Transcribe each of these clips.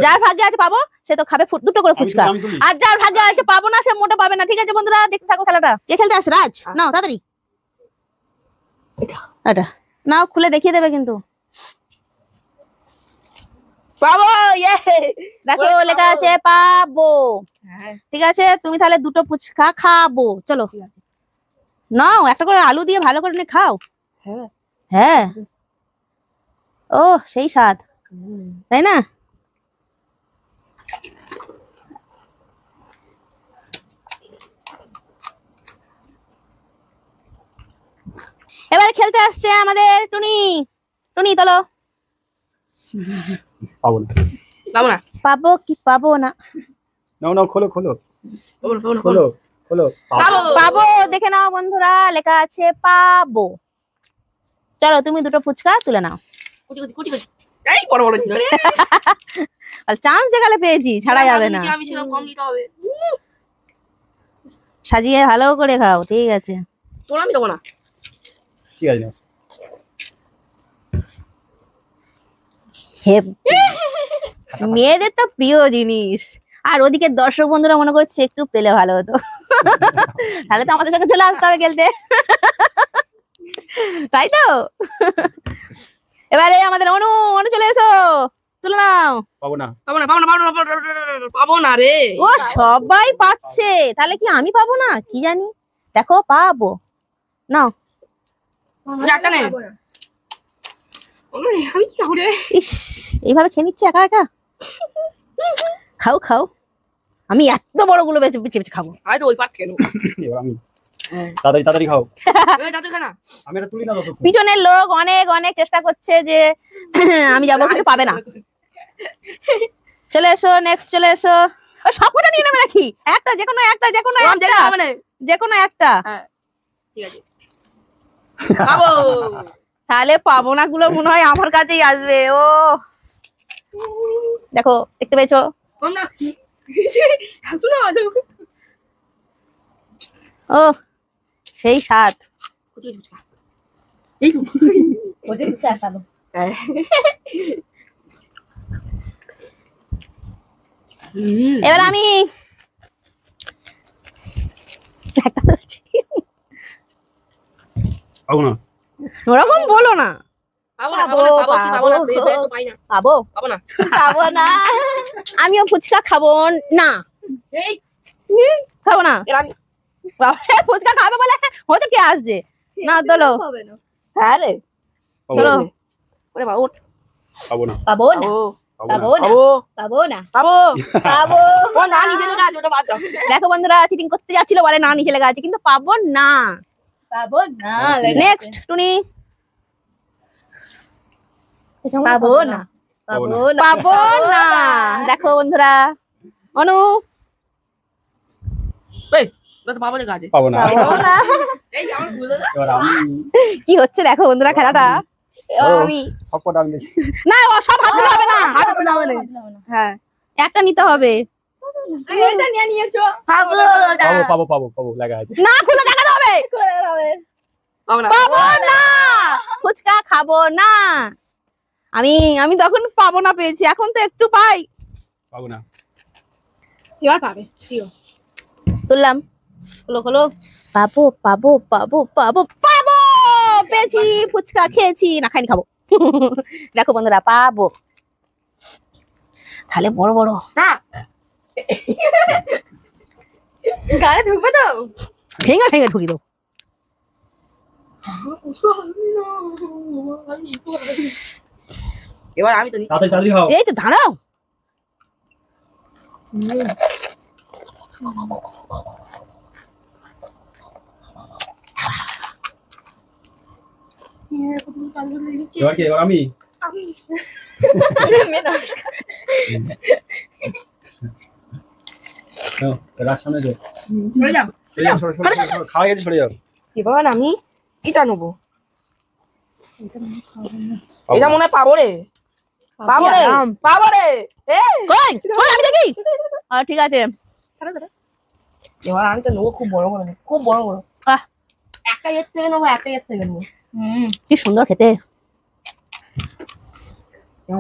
যার ভাগ্যে আছে পাবো সে তো খাবে দুটো করে ফুচকা, আর যার ভাগ্যে আছে পাবো না সে মোটা পাবে না। ঠিক আছে বন্ধুরা, দেখতে থাকো খেলাটা। কে খেলতে আসে? রাজ, নাও তাড়াতাড়ি এটা নাও, খুলে দেখিয়ে দেবে কিন্তু। পাবো, ইয়ে দেখো লেখা আছে পাবো। ঠিক আছে, তুমি তাহলে দুটো ফুচকা খাবো। চলো নাও, একটা করে আলু দিয়ে ভালো করে খাও। হ্যাঁ, ও সেই স্বাদ, তাই না? এবারে খেলতে আসছে আমাদের টুনি। টুনি তোলো। পাবো না, পাবো না, পাবো কি পাবো না? নাও নাও, খোলো খোলো খোলো খোলো খোলো। পাবো, দেখে নাও বন্ধুরা, লেখা আছে পাবো। চলো তুমি দুটো ফুচকা তুলে নাও। কুচি কুচি কুচি কুচি, এই বড় বড় ছিল রে। চান্স যেখানে পেয়েছি ছাড়া যাবে না। আমি ছিলাম, কম নিতে হবে। সাজিয়ে ভালো করে খাও। ঠিক আছে, তোর আমি দেবো না। ঠিক আছে, মেয়েদের তো প্রিয় জিনিস। আর ওদিকে দর্শক বন্ধুরা মনে করছে একটু পেলে ভালো হতো, তাহলে তো আমাদের সঙ্গে চলে আসতে হবে খেলতে, তাই তো? এবারে আমাদের অনু অনু চলে এসো, তুলে নাও। পাবো না, পাবো না, পাবো না, পাবো না, পাবো না রে। ও সবাই পাচ্ছে, তাহলে কি আমি পাবো না? কি জানি, দেখো পাবো। নাও, একটা নে। আমি কি খাবো রে? ইস, এইভাবে খেয়ে নিচ্ছে একা একা। খাও খাও, আমি এত বড় গুলো বেঁচে বেঁচে খাবো। হয়তো ওই পাট কেন। এবার আমি তাড়াতাড়ি তাড়াতাড়ি খাও। এই দাদু খানা। আমি এটা তুলি না তো। পিছনের লোক অনেক অনেক চেষ্টা করছে যে আমি যাবো, কিন্তু পাবে না। চলে এসো, নেক্সট চলে এসো। সবকটা নিয়ে নেবে নাকি? একটা, যে কোনো একটা, যে কোনো একটা, যে কোনো একটা। ঠিক আছে, পাবো। তাহলে পাবো না গুলো মনে হয় আমার কাছেই আসবে। ও দেখো, দেখতে পেয়েছো? ও সেই স্বাদ। এবার আমি পাবো না, ওরকম বলো না। পাবো খাবো না, আমিও ফুচকা খাবো না। খাবো না, ফুচকা খাবে বলে হয়তো কে আসছে না। তোলো, হ্যাঁ রে তোলো। পাবো না, পাবো না, পাবো না, পাবো না, পাবো পাবো না। দেখো বন্ধুরা, চিটিং করতে যাচ্ছিল, বলে না নিচে লেখা আছে, কিন্তু পাবো না, পাবো না। নেক্সট টুনি। পাবো না, পাবো না, পাবো না। দেখো বন্ধুরা, অনু পাবো না। কি হচ্ছে দেখো বন্ধুরা খেলাটা। সবকটা আমি দেখি। না, ও সব হাত ধরে হবে না, হ্যাঁ একটা নিতে হবে। পাবো পাবো পাবো পাবো লেখা আছে। না, খুলে দেখাতে হবে। পাবো না, ফুচকা খাবো না। আমি তখন পাবো না পেয়েছি, এখন তো একটু পাই। পাবো না, এবার পাবে। তুললাম, খোলো খোলো। পাবো পাবো পাবো পাবো পাবো, পেয়েছি, ফুচকা খেয়েছি, না খাইনি, খাবো। দেখো বন্ধুরা, পাবো। তাহলে বড় বড় গায়ে ঢুকবে তো, ভেঙে ভেঙে ঢুকি দেবো। এবার আমি তো তাড়াতাড়ি খাও। এই তো দাঁড়াও। এবার কি? এবার আমি রাত সামনে যাও, খাওয়া গেছে, সরে যাও। এবার আমি এটা নেবো। এটা মনে হয় পাবো রে, পাবো রে, পাবো রে। কই কই আমি দেখি। ঠিক আছে, এবার আমি তো নেবো খুব বড় বড়, খুব বড় বড়। আহ, একটা এর থেকে নেবো, একটা এর থেকে নেবো। কি সুন্দর খেতে।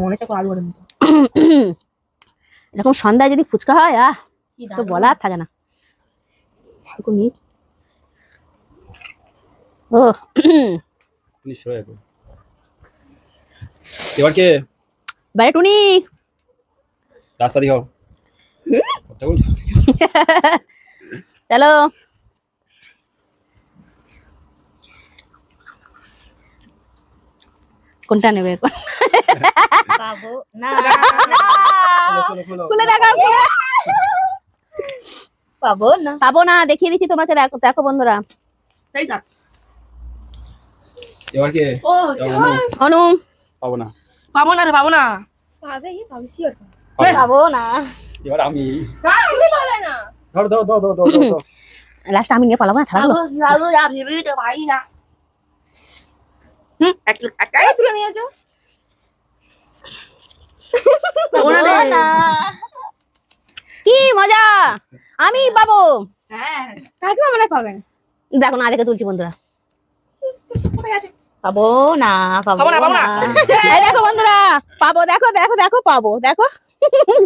অনেকটা করে আলু করে নেবো। এরকম সন্ধ্যায় যদি ফুচকা হয় তো বলার থাকে না। এরকম নিই। ও নিশ্চয় এখন এবার কে বারে টুনি রাস্তা দিও কথা বল চলো কোনটা নেবে এখন? পাবো না খুলে দেখাও, খুলে। পাবো না পাবো না, দেখিয়ে দিচ্ছি তোমাকে। দেখো দেখো বন্ধুরা, সেই থাক এবার কে ও অনু পাবো না পাবো না রে পাবো না পাবে পাবি শিওর পাবো না এবার আমি আমি পাবে না ধর ধর ধর ধর ধর ধর লাস্ট আমি নিয়ে পালাবো না, পাবো থাকবো। লালু যা ভেবে তো পারি না একটাই তুলে নিয়েছো পাবো না কি মজা, আমি পাবো। হ্যাঁ কাকে মনে পাবেন দেখো না দেখে তুলছি বন্ধুরা। পাবো না পাবো না পাবো না এই দেখো বন্ধুরা, পাবো। দেখো দেখো দেখো, পাবো। দেখো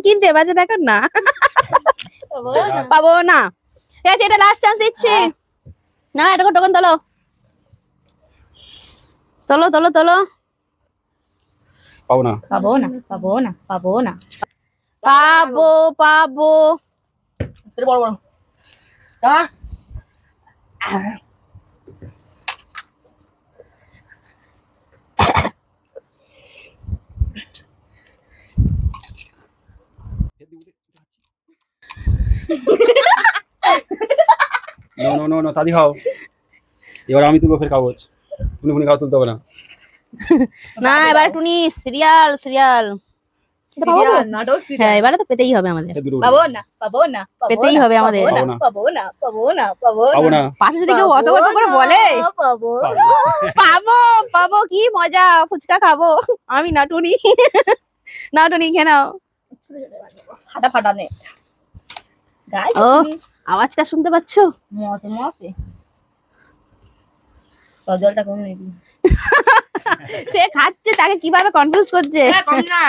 কিনতে বাজে, দেখো না পাবো না। ঠিক আছে, এটা লাস্ট চান্স দিচ্ছি। না এটা টোকন তোলো, তোলো তোলো তোলো। পাবো না পাবো না পাবো না পাবো না পাবো পাবো। বড় বড় নো নো নো নো তাদি খাও এবার আমি তুলবো ফের কাগজ তুমি ফোনে কাগজ তুলতে হবে না না এবার টুনি সিরিয়াল সিরিয়াল। হ্যাঁ এবারে তো পেতেই হবে আমাদের, এ দুটো পাবো না পাবো না পেতেই হবে আমাদের। পাবো না পাবো না পাবো পাবো না পাশে যদি কেউ অত অত করে বলে পাবো পাবো পাবো, কি মজা, ফুচকা খাবো। আমি না টুনি, না টুনি খেয়ে নাও। ফাটা ফাটা নে গাইস ও আওয়াজটা শুনতে পাচ্ছ? মত মতে জলটা কম নিবি সে খাচ্ছে, তাকে কিভাবে কনফিউজ করছে। কম না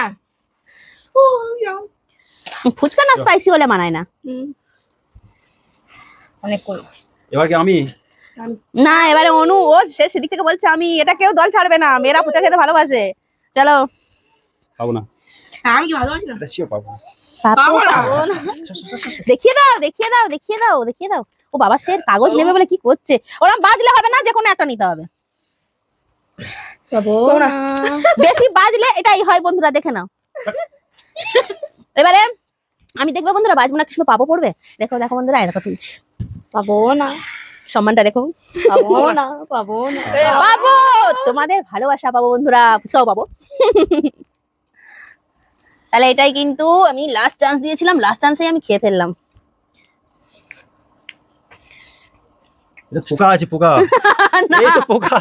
ফুচকা না স্পাইসি হলে মানায় না। অনেক করেছি এবার কি আমি না এবারে অনু, ও সে সেদিক থেকে বলছে আমি। এটা কেউ দল ছাড়বে না, মেয়েরা ফুচকা খেতে ভালোবাসে। চলো পাবো না আমি কি ভালোবাসি না এটা শিওর পাবো পাবো না দেখিয়ে দাও দেখিয়ে দাও দেখিয়ে দাও দেখিয়ে দাও। ও বাবা, সে কাগজ নেবে বলে কি করছে? ওরম বাজলে হবে না, যে কোনো একটা নিতে হবে। পাবো না বেশি বাজলে এটাই হয় বন্ধুরা, দেখে নাও। এবারে আমি দেখবো বন্ধুরা, বাজবো না কিছু, পাবো পড়বে। দেখো দেখো বন্ধুরা, এরকম তুলছি। পাবো না সম্মানটা দেখো। পাবো না পাবো না পাবো, তোমাদের ভালোবাসা পাবো বন্ধুরা, ফুচকাও পাবো। তাহলে এটাই কিন্তু আমি লাস্ট চান্স দিয়েছিলাম, লাস্ট চান্সেই আমি খেয়ে ফেললাম। এটা পোকা আছে পোকা এই তো পোকা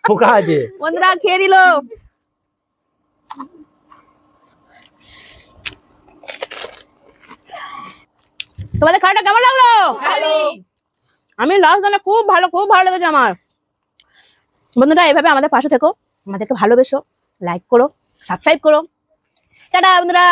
পোকা আছে বন্ধুরা খেয়ে নিল। তোমাদের খাওয়াটা কেমন লাগলো? আমি লাস্ট জানে খুব ভালো লেগেছে আমার। বন্ধুরা এভাবে আমাদের পাশে থেকো, আমাদেরকে ভালোবেসো, লাইক করো, সাবস্ক্রাইব করো। টাটা বন্ধুরা।